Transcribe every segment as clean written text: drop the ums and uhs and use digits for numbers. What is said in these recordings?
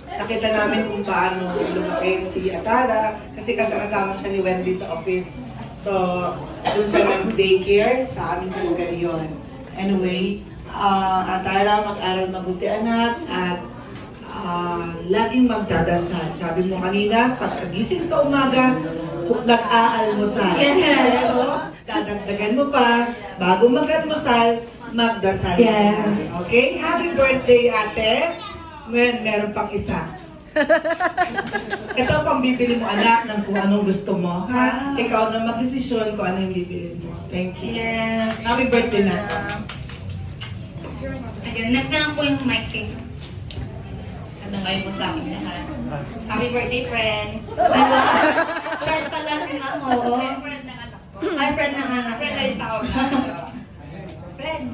Nakita namin kung paano lumaki si Atara kasi kasama siya ni Wendy sa office. So, doon siya nag-daycare sa amin sa lugar yun. Anyway, Atara, mag-aral mabuti anak at laging magdadasal. Sabi mo kanina, pagkagising sa umaga, kung nag-aalmusal. Pero, dadagdagan mo pa, bago mag-almusal, magdasal. Yes. Okay? Happy birthday, ate! Meron pang isa. Ito pang bibili mo anak ng kung anong gusto mo. Ha? Ikaw na mag-desisyon kung ano yung bibili mo. Thank you. Yes. Happy birthday na. Again, next na lang po yung mic cake. Ano ngayon po sa akin lahat? Happy birthday, friend! Friend pala si ma'am, oo. Friend ng anak ko. Ay, friend ng anak. Friend ay tao na. Friend!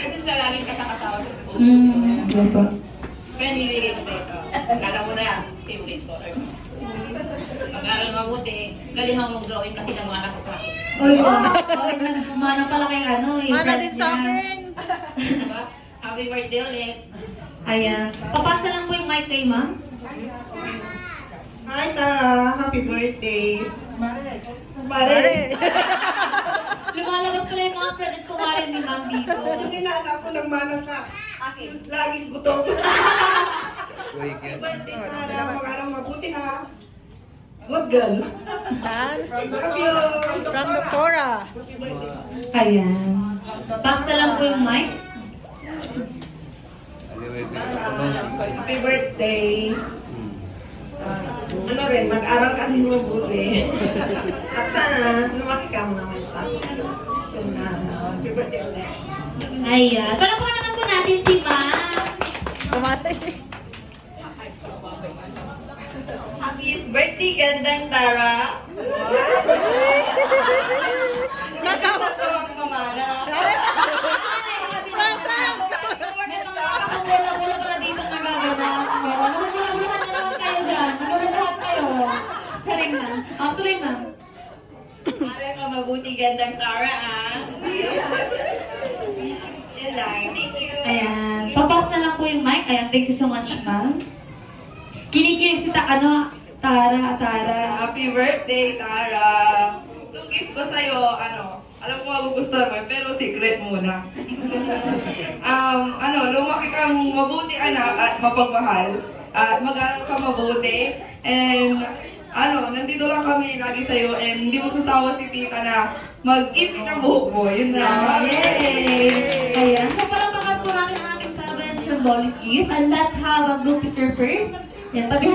Kasi siya laging kasakasawa sa Opo. Friend, nililate ko ito. Kala mo na yan, favorite ko. Mag-aaral mabuti, galingan mong drawing kasi ng mga anak ko sa akin. Oy, nagmana pala kay ano, eh. Mana din sa akin. Diba? Happy birthday ulit! Ayan. Papasa lang po yung mic kay ma'am. Hi, Tara. Happy birthday. Mare. Lumalabas pala yung mga friend at kumari ni ma'am dito. Yung inaanak ko ng mana sa akin. Laging gutom. Happy birthday, Tara. Mag-aral mabuti ha. Good girl. Love you. From Doctora. Ayan. Basta lang po yung mic. Happy birthday. Ano rin, mag-aral ka din mabuti. At sana, lumaki ka mo naman sa yun na. Happy birthday ulit. Ayan. Palakpakan naman po natin si ma'am. Tumatay. Happy birthday, gandang Tara! Natawag mamana. May mga nakakawala-wala pala dito nagaganap. Namumula-wala na naman kayo dyan. Namumula kayo. Saring na. Tuloy na. Para ka mabuti, gandang Tara, ah! Yan lang. Thank you! Ayan. Papas na lang po yung mic. Ayan. Thank you so much, ma'am. Kinikilig si Tara. Happy birthday, Tara! Itong gift ko sa'yo, alam ko magugustuhan mo, pero secret muna. Lumaki kang mabuti anak at mapagmahal, at mag-aral ka mabuti, and nandito lang kami lagi sa'yo, and hindi mo sasawa si tita na mag-ipit ang buhok mo, yun na. Yay! Ayan. So, palakpakan po natin ang ating 7 symbolic gift. And let's have a group picture first. Yan.